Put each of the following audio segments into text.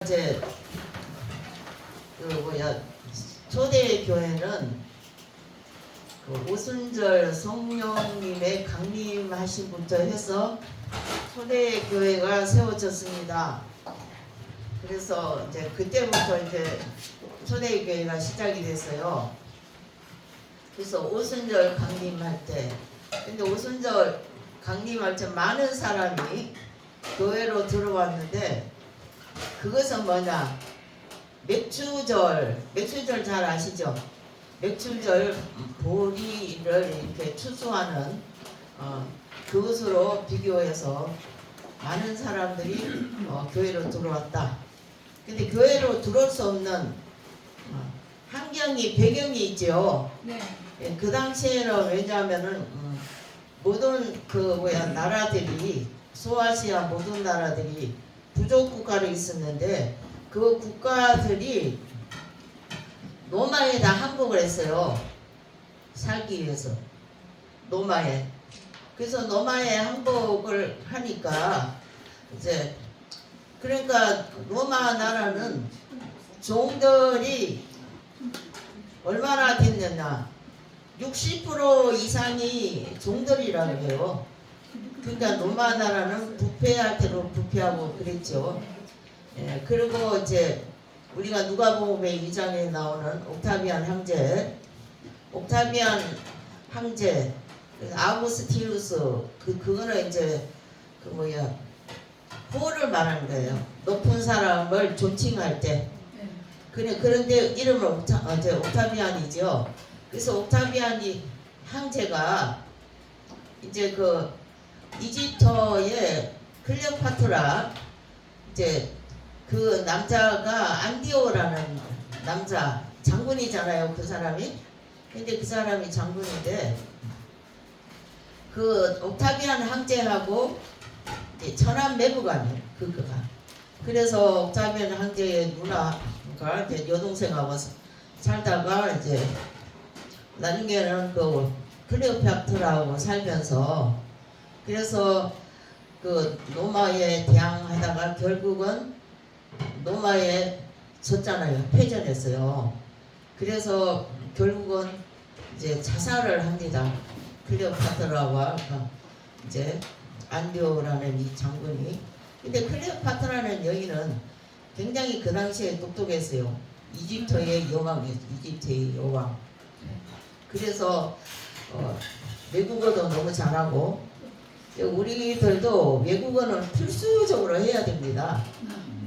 이제 초대 교회는 오순절 성령님의 강림하신 부터 해서 초대 교회가 세워졌습니다. 그래서 이제 그때부터 이제 초대 교회가 시작이 됐어요. 그래서 오순절 강림할 때, 근데 오순절 강림할 때 많은 사람이 교회로 들어왔는데, 그것은 뭐냐? 맥추절 잘 아시죠? 맥추절 보리를 이렇게 추수하는 그것으로 비교해서 많은 사람들이 교회로 들어왔다. 근데 교회로 들어올 수 없는 배경이 있죠. 네. 그 당시에는 왜냐하면은 모든 나라들이, 소아시아 모든 나라들이 부족 국가로 있었는데, 그 국가들이 로마에 다 항복을 했어요. 살기 위해서. 로마에. 그래서 로마에 항복을 하니까 이제 그러니까 로마 나라는 종들이 얼마나 됐느냐? 60% 이상이 종들이라고 해요. 그러니까 로마 나라는 부패할 대로 부패하고 그랬죠. 예, 그리고 이제 우리가 누가복음의 2장에 나오는 옥타비안 황제, 아우구스티누스, 그거는 이제 호를 말하는 거예요. 높은 사람을 존칭할 때. 그런데 이름은 옥타비안이죠. 그래서 옥타비안이 황제가 이제 이집트의 클레오파트라, 이제 그 남자가 안디오라는 남자 장군이잖아요. 그 사람이. 근데 그 사람이 장군인데, 그 옥타비안 황제하고 이제 천한 매부간이에요. 그거가. 그래서 옥타비안 황제의 누나가 이제 여동생하고 살다가 이제 나중에는 클레오파트라하고 살면서, 그래서 로마에 대항하다가 결국은 로마에 졌잖아요. 패전했어요. 그래서 결국은 이제 자살을 합니다. 클레오파트라와 이제 안디오라는 이 장군이. 근데 클레오파트라는 여인은 굉장히 그 당시에 똑똑했어요. 이집트의 여왕. 그래서 외국어도 너무 잘하고, 우리들도 외국어는 필수적으로 해야 됩니다.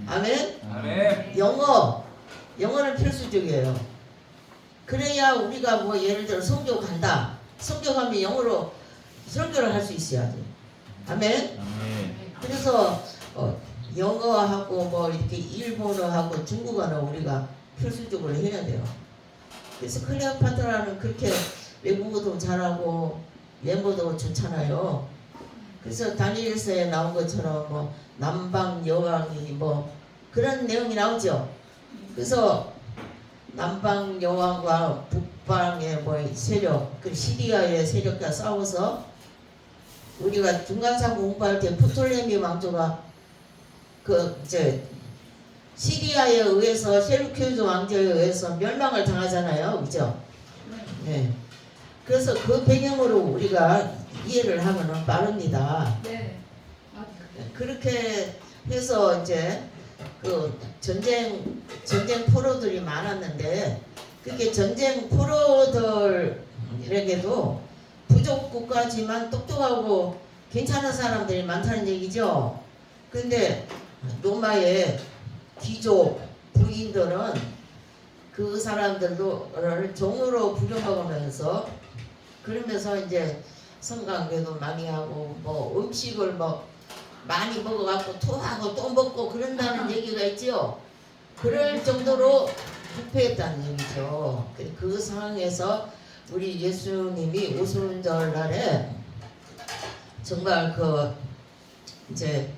아멘? 아멘. 영어는 필수적이에요. 그래야 우리가 예를 들어 성교 간다. 성교 가면 영어로 설교를 할 수 있어야 돼. 아멘? 아멘. 그래서 영어하고 이렇게 일본어하고 중국어는 우리가 필수적으로 해야 돼요. 그래서 클레오파트라는 그렇게 외국어도 잘하고 외모도 좋잖아요. 그래서 다니엘서에 나온 것처럼 남방 여왕이 그런 내용이 나오죠. 그래서 남방 여왕과 북방의 세력, 그 시리아의 세력과 싸워서, 우리가 중간상 공부할 때 프톨레미 왕조가 이제 시리아에 의해서, 셀루키우스 왕조에 의해서 멸망을 당하잖아요. 그죠? 네. 그래서 그 배경으로 우리가 이해를 하면 빠릅니다. 네. 그렇게 해서 이제 전쟁 포로들이 많았는데, 그게 전쟁 포로들에게도 부족 국가지만 똑똑하고 괜찮은 사람들이 많다는 얘기죠. 근데 로마의 귀족 부인들은 그 사람들을 종으로 부려먹으면서, 그러면서 이제 성관계도 많이 하고 음식을 많이 먹어갖고 토하고 또 먹고 그런다는 얘기가 있죠. 그럴 정도로 부패했다는 얘기죠. 그 상황에서 우리 예수님이 오순절 날에 정말 이제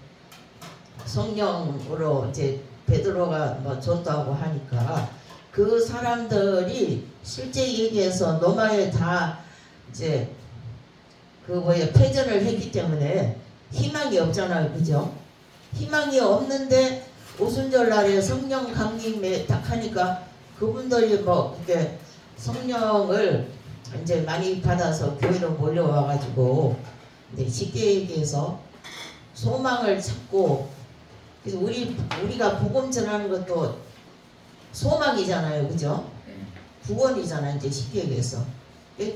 성령으로 이제 베드로가 전도하고 하니까, 그 사람들이 실제 얘기해서 로마에 다 이제 패전을 했기 때문에 희망이 없잖아요. 그죠? 희망이 없는데 오순절 날에 성령 강림에 딱 하니까 그분들이 뭐 이렇게 성령을 이제 많이 받아서 교회로 몰려와가지고 이제 쉽게 얘기해서 소망을 찾고, 그래서 우리가 복음 전하는 것도 소망이잖아요, 그죠? 구원이잖아요, 이제 쉽게 얘기해서.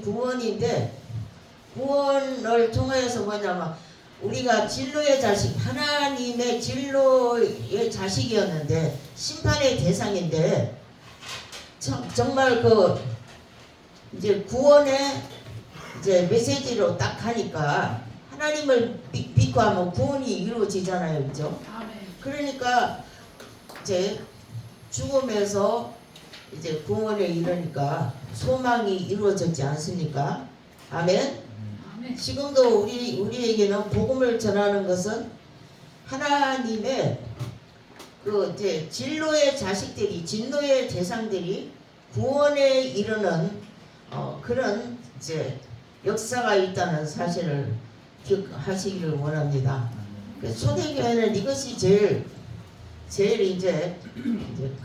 구원인데, 구원을 통해서 뭐냐면 우리가 진로의 자식, 하나님의 진로의 자식이었는데 심판의 대상인데, 정말 그 이제 구원의 이제 메시지로 딱 하니까 하나님을 믿고 하면 구원이 이루어지잖아요, 그죠? 그러니까 이제 죽음에서 이제 구원에 이르니까 소망이 이루어졌지 않습니까? 아멘. 지금도 우리에게는 복음을 전하는 것은 하나님의 그 이제 진로의 자식들이, 진노의 대상들이 구원에 이르는 그런 이제 역사가 있다는 사실을 기억하시기를 원합니다. 초대교회는 이것이 제일 이제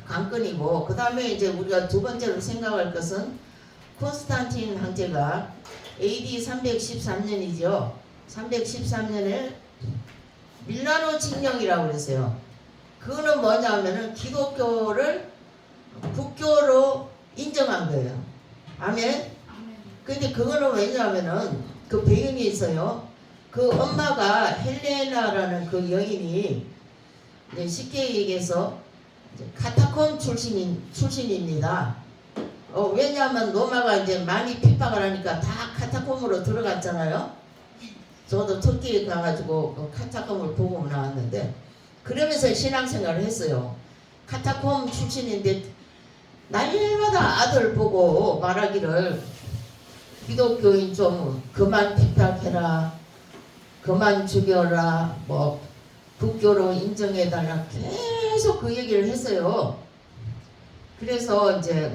관건이고, 그 다음에 이제 우리가 두 번째로 생각할 것은 콘스탄틴 황제가 AD 313년이죠. 313년에 밀라노 칙령이라고 그랬어요. 그거는 뭐냐면은 기독교를 국교로 인정한 거예요. 아멘. 근데 그거는 왜냐하면은 그 배경이 있어요. 그 엄마가 헬레나라는 그 여인이 쉽게 얘기해서 카타콤 출신입니다. 왜냐하면 로마가 이제 많이 핍박을 하니까 다 카타콤으로 들어갔잖아요. 저도 터키에 가가지고 그 카타콤을 보고 나왔는데, 그러면서 신앙생활을 했어요. 카타콤 출신인데 날마다 아들 보고 말하기를 기독교인 좀 그만 핍박해라, 그만 죽여라, 뭐 국교로 인정해달라, 계속 그 얘기를 했어요. 그래서 이제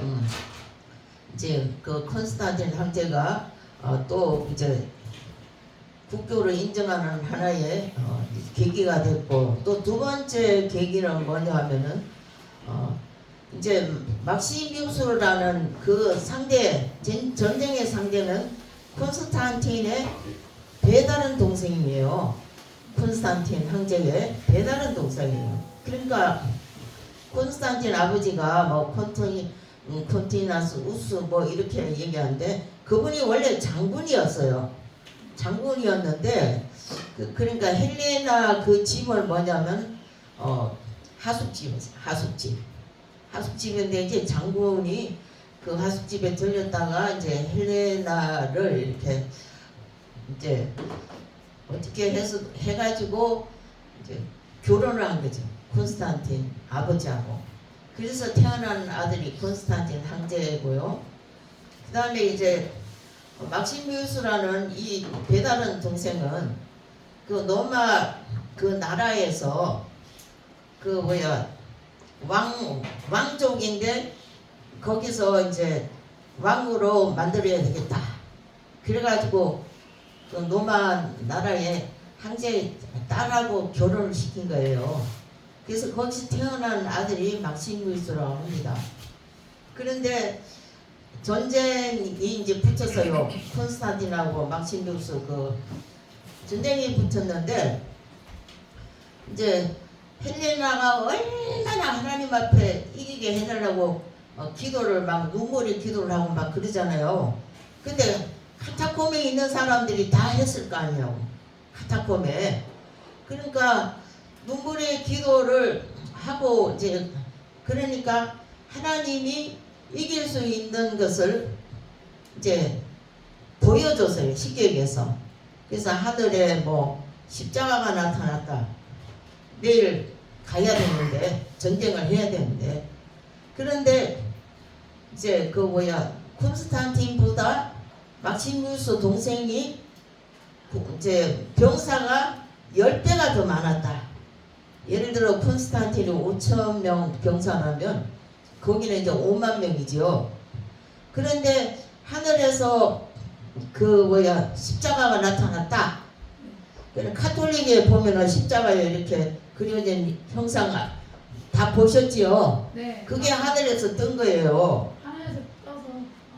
그 콘스탄틴 황제가 또 이제 국교를 인정하는 하나의 계기가 됐고, 또 두 번째 계기는 뭐냐 하면은 이제 막시미우스라는 그 상대, 전쟁의 상대는 콘스탄틴의 배다른 동생이에요. 콘스탄틴 황제의 배다른 동생이에요. 그러니까 콘스탄틴 아버지가 뭐 콘티나스 우스 뭐 이렇게 얘기하는데, 그분이 원래 장군이었어요. 장군이었는데 그러니까 헬레나 그 집은 뭐냐면 하숙집인데 이제 장군이 그 하숙집에 들렸다가 이제 헬레나를 이렇게 이제 어떻게 해가지고 이제 결혼을 한 거죠. 콘스탄틴 아버지하고. 그래서 태어난 아들이 콘스탄틴 황제고요. 그 다음에 이제 막시미우스라는 이 배다른 동생은 그 로마 그 나라에서 그 왕족인데 거기서 이제 왕으로 만들어야 되겠다. 그래가지고 그 로마 나라의 황제 딸하고 결혼을 시킨 거예요. 그래서 거기서 태어난 아들이 막시미우스라고 합니다. 그런데 전쟁이 이제 붙었어요. 콘스탄틴하고 막시미우스 그 전쟁이 붙었는데, 이제 헬레나가 얼마나 하나님 앞에 이기게 해달라고 기도를 막 눈물의 기도를 하고 막 그러잖아요. 근데 카타콤에 있는 사람들이 다 했을 거 아니에요. 카타콤에. 그러니까 눈물의 기도를 하고 이제 그러니까 하나님이 이길 수 있는 것을 이제 보여줬어요. 쉽게 얘기해서. 그래서 하늘에 뭐 십자가가 나타났다. 내일 가야 되는데, 전쟁을 해야 되는데, 그런데 이제 콘스탄틴보다 막시미우스 동생이 이제 병사가 10배가 더 많았다. 예를 들어 콘스탄틴이 5,000명 병사라면 거기는 이제 5만 명이죠. 그런데 하늘에서 십자가가 나타났다. 카톨릭에 보면은 십자가에 이렇게 그려진 형상 다 보셨지요? 네. 그게 하늘에서 뜬 거예요. 하늘에서 떠서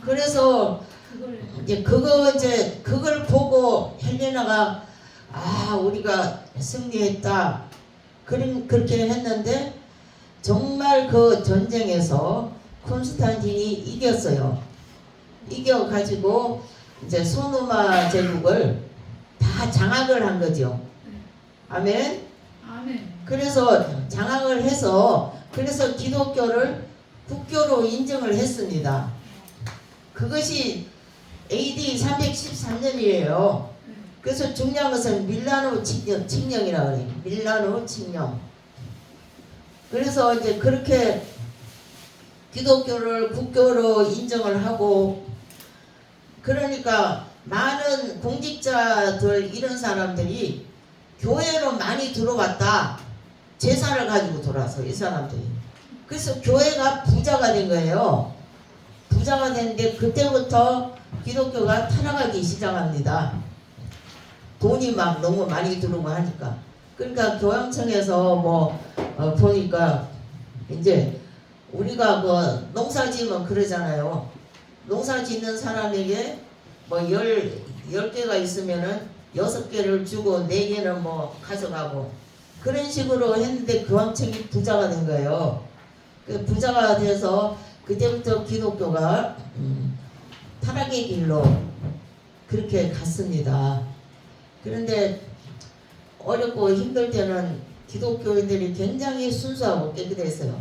그래서 그걸 이제 그걸 보고 헬레나가 아 우리가 승리했다 그렇게 했는데 정말 그 전쟁에서 콘스탄틴이 이겼어요. 이겨가지고 이제 소노마 제국을 다 장악을 한 거죠. 아멘. 아멘. 그래서 장악을 해서 그래서 기독교를 국교로 인정을 했습니다. 그것이 AD 313년이에요. 그래서 중요한 것은 밀라노 칙령이라고 해요. 밀라노 칙령. 그래서 이제 그렇게 기독교를 국교로 인정을 하고 그러니까 많은 공직자들 이런 사람들이 교회로 많이 들어왔다. 재산을 가지고 돌아서 이 사람들이. 그래서 교회가 부자가 된 거예요. 부자가 됐는데 그때부터 기독교가 타락하기 시작합니다. 돈이 막 너무 많이 들어오고 하니까. 그러니까 교황청에서 보니까 이제 우리가 그 농사 지으면 그러잖아요. 농사 짓는 사람에게 뭐 10개가 있으면은 6개를 주고 4개는 뭐 가져가고 그런 식으로 했는데 교황청이 부자가 된 거예요. 그 부자가 돼서 그때부터 기독교가 타락의 길로 그렇게 갔습니다. 그런데 어렵고 힘들 때는 기독교인들이 굉장히 순수하고 깨끗했어요.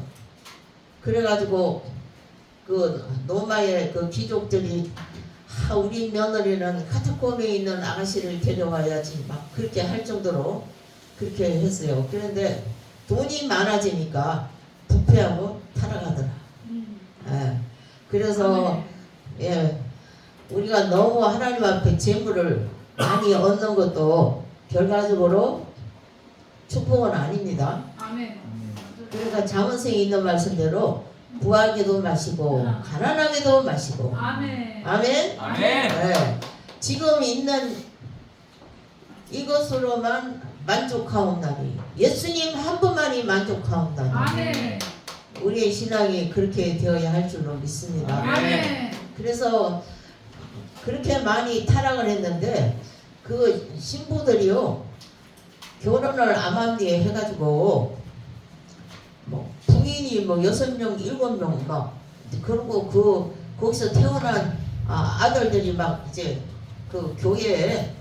그래가지고 그 로마의 그 귀족들이 우리 며느리는 카타콤에 있는 아가씨를 데려와야지 막 그렇게 할 정도로 그렇게 했어요. 그런데 돈이 많아지니까 부패하고 타락하더라. 예. 그래서 예, 우리가 너무 하나님 앞에 재물을 많이 얻는 것도 결과적으로 축복은 아닙니다. 아멘. 그러니까 자문성이 있는 말씀대로 부하게도 마시고 가난하게도 마시고 아멘. 아멘. 아멘. 네. 지금 있는 이것으로만 만족하옵나니 예수님 한 분만이 만족하옵나니 아멘. 우리의 신앙이 그렇게 되어야 할 줄로 믿습니다. 아멘. 그래서 그렇게 많이 타락을 했는데 그 신부들이요 결혼을 암암리에 해가지고 뭐 부인이 뭐 6명 7명 막 그러고 거기서 태어난 아들들이 막 이제 그 교회에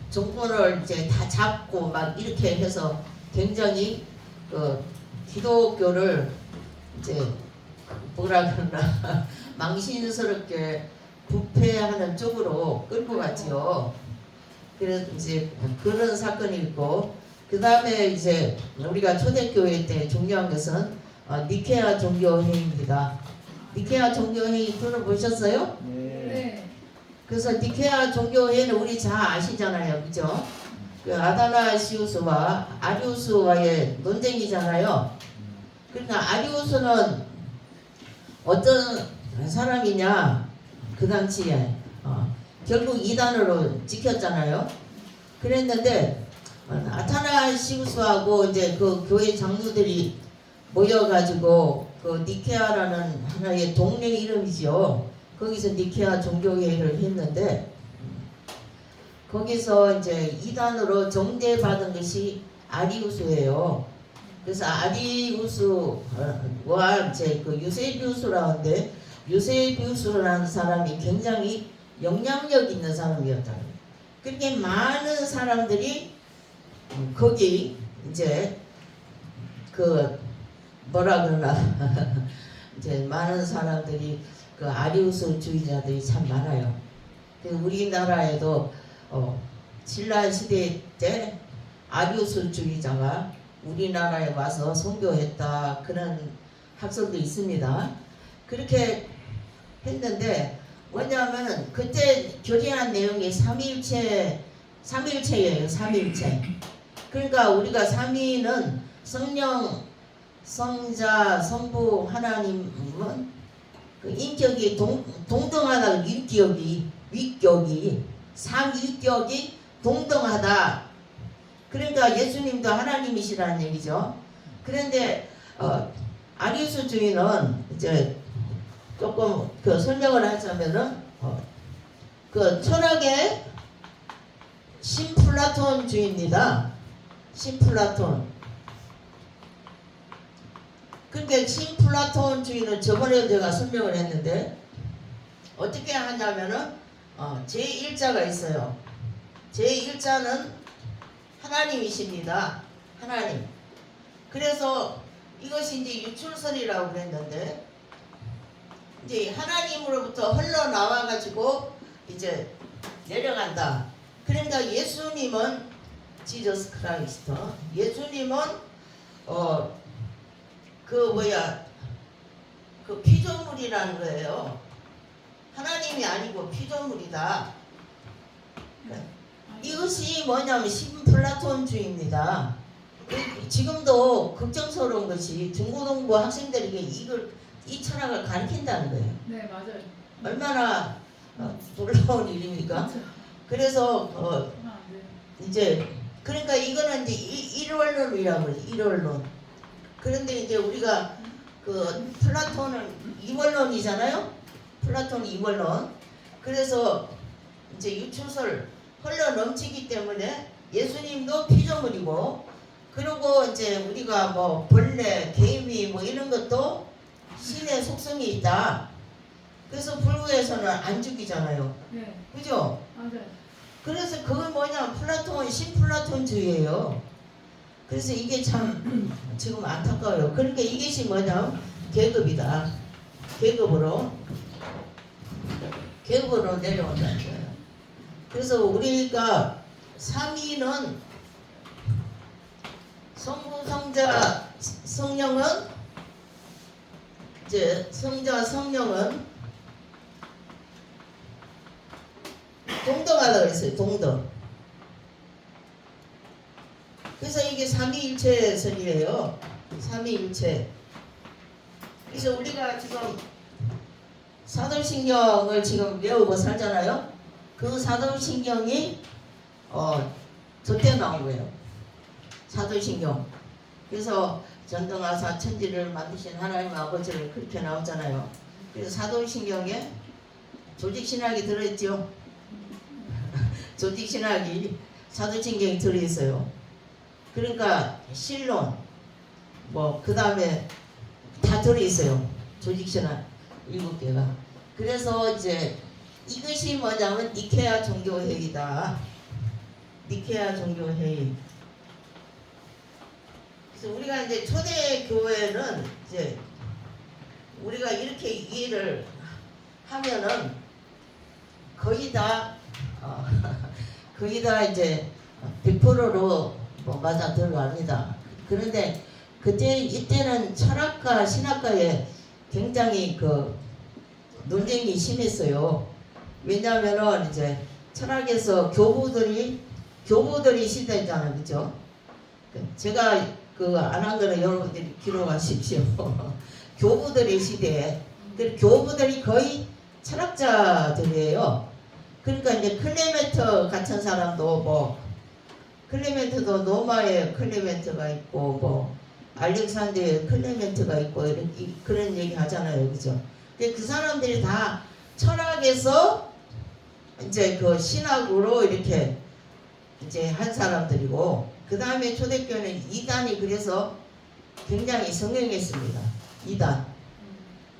정권을 이제 다 잡고 막 이렇게 해서 굉장히 그 기독교를 이제 뭐라 그러나 망신스럽게 부패하는 쪽으로 끌고 갔지요. 그래서 이제 그런 사건이 있고 그 다음에 이제 우리가 초대교회 때 중요한 것은 니케아 종교회의입니다. 니케아 종교회의 들어보셨어요? 네. 그래서 니케아 종교회의는 우리 잘 아시잖아요, 그죠? 그 아다나시우스와 아리우스와의 논쟁이잖아요. 그러니까 아리우스는 어떤 사람이냐 그 당시에 결국 이단으로 찍혔잖아요. 그랬는데 아타나시우스하고 이제 그 교회 장로들이 모여가지고 그 니케아라는 하나의 동네 이름이죠. 거기서 니케아 종교회의를 했는데 거기서 이제 이단으로 정죄받은 것이 아리우스예요. 그래서 아리우스와 이제 그 유세비우스라는데 유세비우스라는 사람이 굉장히 영향력 있는 사람이었다. 그렇게 많은 사람들이 거기 이제 그 뭐라 그러나 이제 많은 사람들이 그 아리우스주의자들이 참 많아요. 우리나라에도 신라 시대 때 아리우스주의자가 우리나라에 와서 선교했다 그런 학설도 있습니다. 그렇게 했는데 뭐냐면 그때 교리한 내용이 삼위일체예요. 삼위일체. 그러니까 우리가 삼위는 성령, 성자, 성부 하나님은 그 인격이 동등하다. 위격이 삼위격이 동등하다. 그러니까 예수님도 하나님이시라는 얘기죠. 그런데 아리우스 주의는 이제 조금 그 설명을 하자면은 그 철학의 신플라톤주의입니다. 신플라톤. 그러니까 신플라톤주의는 저번에 제가 설명을 했는데 어떻게 하냐면은 제1자가 있어요. 제1자는 하나님이십니다. 하나님. 그래서 이것이 이제 유출설이라고 그랬는데 이제 하나님으로부터 흘러나와가지고 이제 내려간다. 그러니까 예수님은 지저스 크라이스트. 예수님은 그 피조물이라는 거예요. 하나님이 아니고 피조물이다. 이것이 뭐냐면 신플라톤주의입니다. 지금도 걱정스러운 것이 중고등부 학생들에게 이 철학을 가르친다는 거예요. 네, 맞아요. 얼마나 놀라운 일입니까? 맞아요. 그래서 그러면 안 돼요. 이제 그러니까 이거는 이제 일원론이라고 그래요. 일원론. 그런데 이제 우리가 그 플라톤은 이원론이잖아요. 플라톤 이원론. 그래서 이제 유추설 흘러 넘치기 때문에 예수님도 피조물이고, 그리고 이제 우리가 뭐 벌레, 개미 뭐 이런 것도 신의 속성이 있다. 그래서 불교에서는 안 죽이잖아요. 네, 그죠? 맞아요. 그래서 그건 뭐냐, 플라톤, 신플라톤주의예요. 그래서 이게 참 지금 안타까워요. 그러니까 이것이 뭐냐, 계급이다. 계급으로 내려온다는 거예요. 그래서 우리가 3위는 성부, 성자, 성령은 이제 성자, 성령은 동등하다 그랬어요. 동등. 그래서 이게 삼위일체설이에요. 삼위일체. 그래서 우리가 지금 사도신경을 지금 외우고 살잖아요. 그 사도신경이 저때 나온 거예요. 사도신경. 그래서 전등하사 천지를 만드신 하나님 아버지를 그렇게 나오잖아요. 그래서 사도신경에 조직신학이 들어있죠. 조직신학이 사도신경이 들어있어요. 그러니까 신론 뭐 그 다음에 다 들어있어요. 조직신학 7개가. 그래서 이제 이것이 뭐냐면 니케아 종교회의다. 니케아 종교회의. 그래서 우리가 이제 초대교회는 이제 우리가 이렇게 이해를 하면은 거의 다 거의 다 이제 100%로 뭐 맞아 들어갑니다. 그런데 이때는 철학과 신학과에 굉장히 그 논쟁이 심했어요. 왜냐하면은 이제 철학에서 교부들이 시대잖아요, 그죠? 제가 안 한 거는 여러분들이 기록하십시오. 교부들의 시대에, 교부들이 거의 철학자들이에요. 그러니까 이제 클레멘트 같은 사람도 뭐 클레멘트도 로마에 클레멘트가 있고 뭐 알렉산드리에 클레멘트가 있고 이렇게 그런 얘기 하잖아요, 그죠? 근데 그 사람들이 다 철학에서 이제 그 신학으로 이렇게 이제 한 사람들이고, 그 다음에 초대교회는 이단이 그래서 굉장히 성행했습니다. 이단.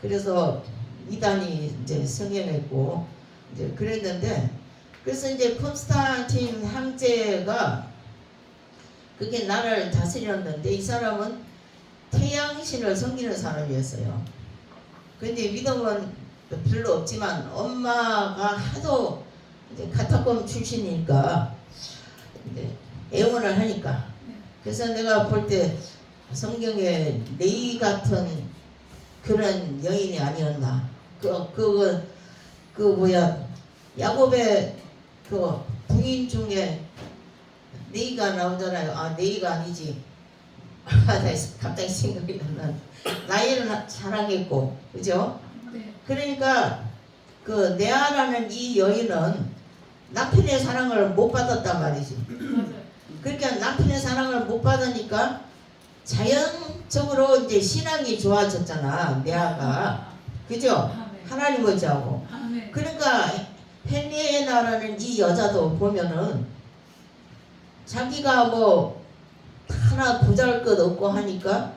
그래서 이단이 이제 성행했고 이제 그랬는데, 그래서 이제 콘스탄틴 황제가 그게 나라를 다스렸는데 이 사람은 태양신을 섬기는 사람이었어요. 근데 믿음은 별로 없지만 엄마가 하도 이제 카타콤 출신이니까 이제 애원을 하니까, 그래서 내가 볼 때 성경에 레이 같은 그런 여인이 아니었나. 야곱의 그 부인 중에 네이가 나오잖아요. 아, 네이가 아니지. 갑자기 생각이 안 나. 나이는 사랑했고, 그죠? 네. 그러니까 그 네아라는 이 여인은 남편의 사랑을 못 받았단 말이지. 맞아요. 그러니까 남편의 사랑을 못 받으니까 자연적으로 이제 신앙이 좋아졌잖아, 내아가. 그죠? 아멘. 하나님 의지하고. 아멘. 그러니까 헬레나라는 이 여자도 보면은 자기가 뭐 하나 보잘것 없고 하니까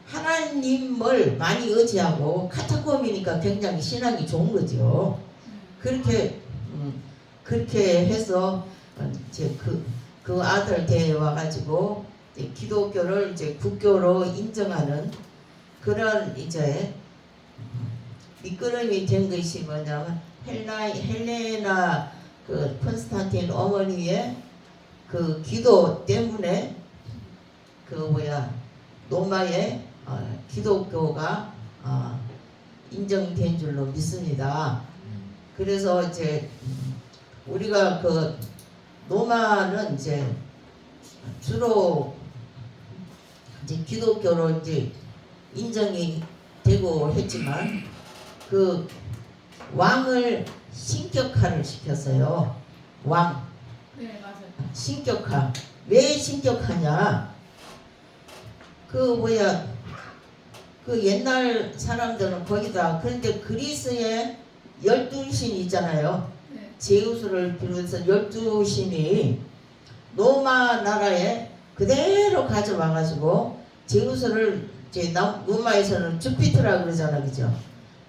하나님을 많이 의지하고 카타콤이니까 굉장히 신앙이 좋은 거죠. 그렇게 그렇게 해서 이제 그 아들 데려와 가지고 기독교를 이제 국교로 인정하는 그런 이제 밑거름이 된 것이 뭐냐면 헬레나 그 콘스탄틴 어머니의 그 기도 때문에 그 로마의 기독교가 인정된 줄로 믿습니다. 그래서 이제 우리가 그 로마는 이제 주로 이제 기독교로 이제 인정이 되고 했지만 그 왕을 신격화를 시켰어요. 왕 네, 맞아요. 신격화. 왜 신격화냐? 그 옛날 사람들은 거기다 그런데 그리스에 12신이 있잖아요. 네. 제우스를 비롯해서 12신이 로마 나라에 그대로 가져와가지고 제우스를 이제 로마에서는 주피터라 그러잖아, 그죠?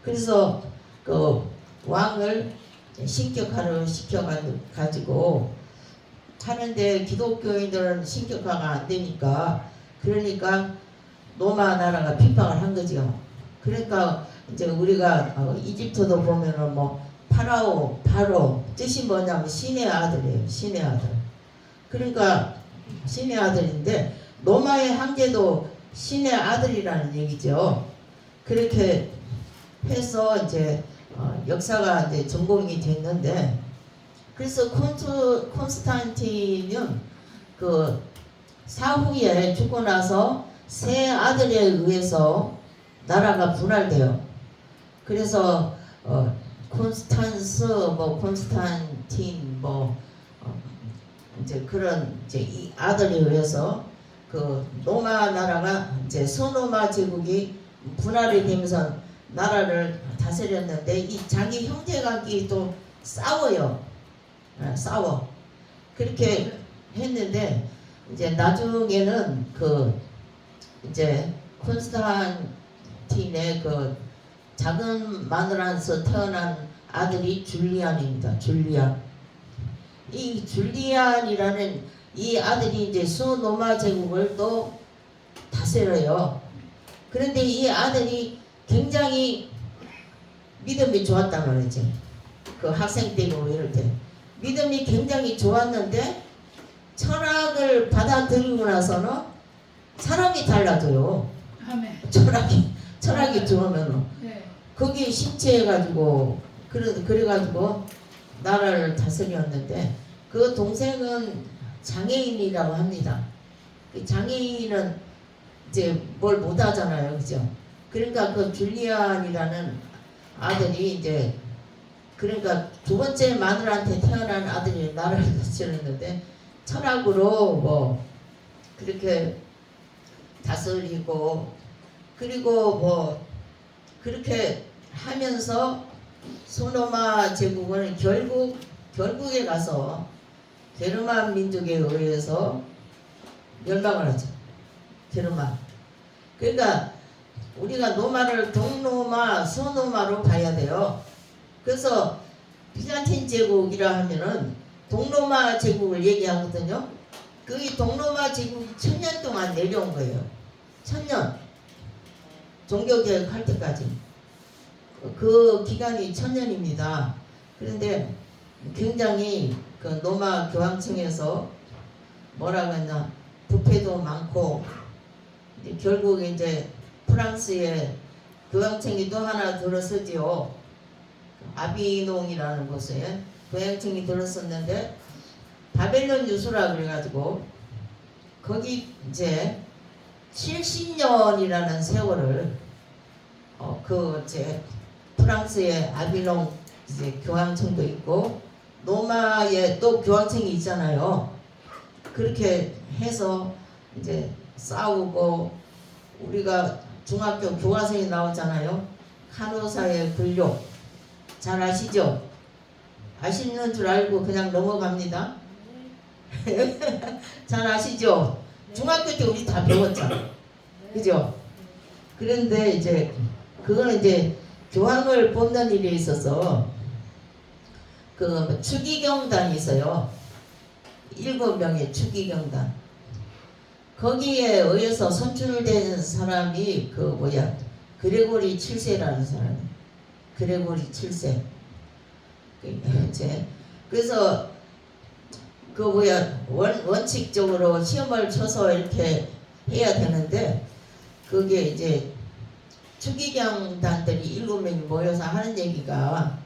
그래서 그 왕을 신격화를 시켜가지고 하는데 기독교인들은 신격화가 안 되니까 그러니까 로마 나라가 핍박을 한 거죠. 그러니까 이제 우리가 이집트도 보면은 뭐 바로 뜻이 뭐냐면 신의 아들이에요. 신의 아들. 그러니까 신의 아들인데 로마의 황제도 신의 아들이라는 얘기죠. 그렇게 해서 이제 역사가 이제 전공이 됐는데 그래서 콘스탄틴은 그 사후에 죽고 나서 세 아들에 의해서 나라가 분할돼요. 그래서 콘스탄스 콘스탄틴 이제 그런 이제 이 아들에 의해서 그 로마 나라가 이제 서로마 제국이 분할이 되면서 나라를 다스렸는데 이 자기 형제간끼리 또 싸워요. 싸워. 그렇게 했는데 이제 나중에는 그 이제 콘스탄틴의 그 작은 마누라에서 태어난 아들이 줄리안입니다. 줄리안. 이 줄리안이라는 이 아들이 이제 수노마 제국을 또 다스려요. 그런데 이 아들이 굉장히 믿음이 좋았단 말이지. 그 학생 때고 이럴 때 믿음이 굉장히 좋았는데 철학을 받아들이고 나서는 사람이 달라져요. 아멘. 철학이 들어오면은 네. 거기에 심취해가지고 그래가지고 나라를 다스렸는데 그 동생은 장애인이라고 합니다. 그 장애인은 이제 뭘 못하잖아요, 그죠? 그러니까 그 줄리안이라는 아들이 이제 그러니까 두 번째 마누라한테 태어난 아들이 나라를 다스렸는데 철학으로 그렇게 다스리고 그리고 그렇게 하면서 소노마 제국은 결국에 가서 게르만 민족에 의해서 멸망을 하죠. 게르만. 그러니까 우리가 로마를 동로마, 서로마로 봐야 돼요. 그래서 비잔틴 제국이라 하면은 동로마 제국을 얘기하거든요. 그 동로마 제국이 1000년 동안 내려온 거예요. 1000년. 종교개혁 할 때까지. 그 기간이 1000년입니다. 그런데 굉장히 그 로마 교황청에서 뭐라고 했나 부패도 많고 결국 이제 프랑스의 교황청이 또 하나 들어서지요. 아비농이라는 곳에 교황청이 들어섰는데 바벨론 유수라 그래가지고 거기 이제 70년이라는 세월을 프랑스의 아비농 이제 교황청도 있고 로마에 또 교황청이 있잖아요. 그렇게 해서 이제 싸우고 우리가 중학교 교과서에 나오잖아요. 간호사의 분류 잘 아시죠? 아시는 줄 알고 그냥 넘어갑니다. 잘 아시죠? 중학교 때 우리 다 배웠잖아. 그죠? 그런데 이제 그거는 이제 교황을 뽑는 일에 있어서 그 추기경단이 있어요. 7명의 추기경단. 거기에 의해서 선출된 사람이 그 뭐야 그레고리 7세라는 사람이. 그레고리 7세. 그래서 그 뭐야 원칙적으로 시험을 쳐서 이렇게 해야 되는데 그게 이제 추기경단들이 7명이 모여서 하는 얘기가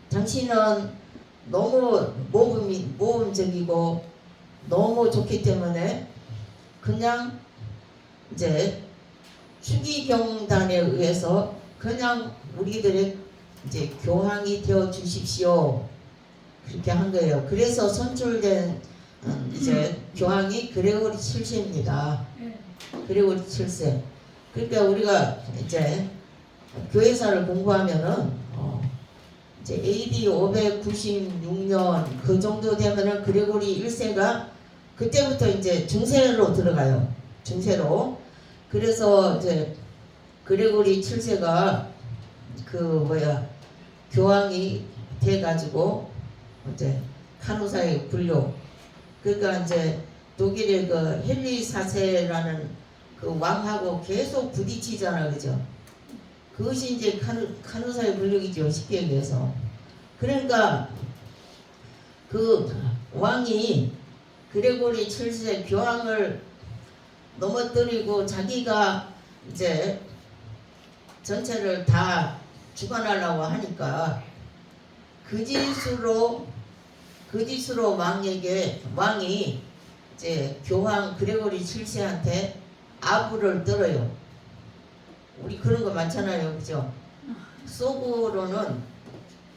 당신은 너무 모범적이고 너무 좋기 때문에 그냥 이제 추기경단에 의해서 그냥 우리들의 이제 교황이 되어 주십시오. 그렇게 한 거예요. 그래서 선출된 이제 교황이 그레고리 7세입니다. 그레고리 7세. 그러니까 우리가 이제 교회사를 공부하면은 이제 AD 596년 그 정도 되면은 그레고리 1세가 그때부터 이제 중세로 들어가요. 중세로. 그래서 이제 그레고리 7세가 그 뭐야 교황이 돼가지고 이제 간호사의 분류. 그러니까 이제 독일의 그 헨리 4세라는 그 왕하고 계속 부딪히잖아, 그죠? 그것이 이제 간호사의 분류이죠, 쉽게 얘기해서. 그러니까 그 왕이 그레고리 7세 교황을 넘어뜨리고 자기가 이제 전체를 다 주관하려고 하니까 그짓으로 왕이 이제 교황 그레고리 7세한테 아부를 떨어요. 우리 그런 거 많잖아요, 그죠? 속으로는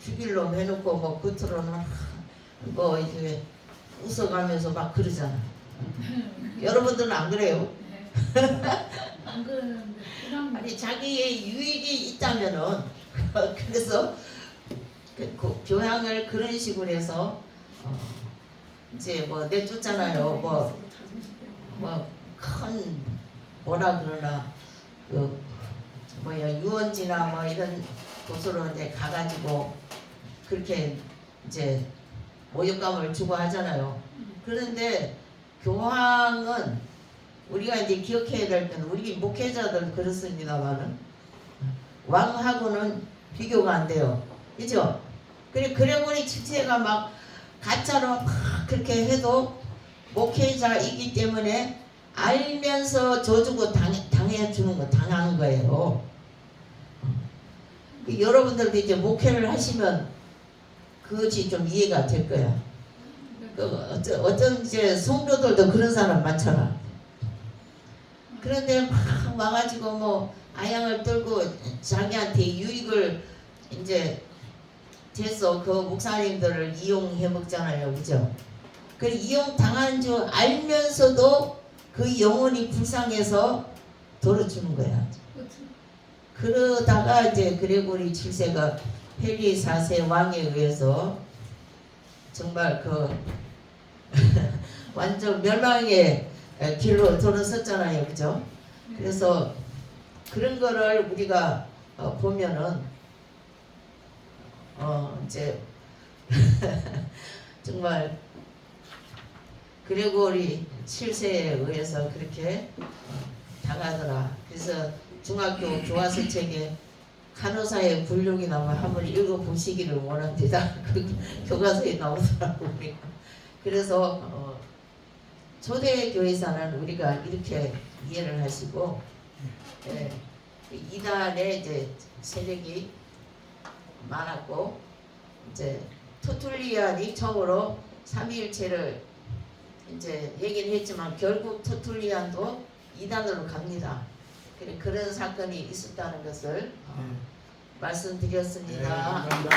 죽일 놈 해놓고 뭐 겉으로는 뭐 이렇게 웃어가면서 막 그러잖아. 여러분들은 안 그래요? 안 그러는데 아니 자기의 유익이 있다면은 그래서 그 교황을 그런 식으로 해서 이제 뭐 내쫓잖아요. 뭐 큰 뭐라 그러나 그 뭐야 유원지나 뭐 이런 곳으로 이제 가가지고 그렇게 이제 모욕감을 주고 하잖아요. 그런데 교황은 우리가 이제 기억해야 될 때는 우리 목회자들 그렇습니다만은 왕하고는 비교가 안 돼요. 그죠? 그레고리 7세가 막 가짜로 막 그렇게 해도 목회자이기 때문에 알면서 져주고 당하는 거예요. 여러분들도 이제 목회를 하시면 그것이 좀 이해가 될 거야. 어떤 이제 성도들도 그런 사람 많잖아. 그런데 막 와가지고 뭐 아양을 떨고 자기한테 유익을 이제 돼서 그 목사님들을 이용해 먹잖아요, 그죠? 그 이용 당하는 줄 알면서도 그 영혼이 불쌍해서 돌아주는 거야. 그러다가 이제 그레고리 7세가 헨리 4세 왕에 의해서 정말 그 완전 멸망의 길로 돌아섰잖아요, 그죠? 그래서 그런 거를 우리가 보면은 이제 정말 그레고리 7세에 의해서 그렇게 당하더라. 그래서 중학교 교과서 책에 간호사의 불륜이나 뭐 한번 읽어보시기를 원합니다. 그 교과서에 나오더라고. 그래서 초대 교회사는 우리가 이렇게 이해를 하시고 이단에 이제 세력이 많았고 이제 터툴리안이 처음으로 삼위일체를 이제 얘기를 했지만 결국 터툴리안도 이단으로 갑니다. 그런 사건이 있었다는 것을 말씀드렸습니다. 네, 감사합니다.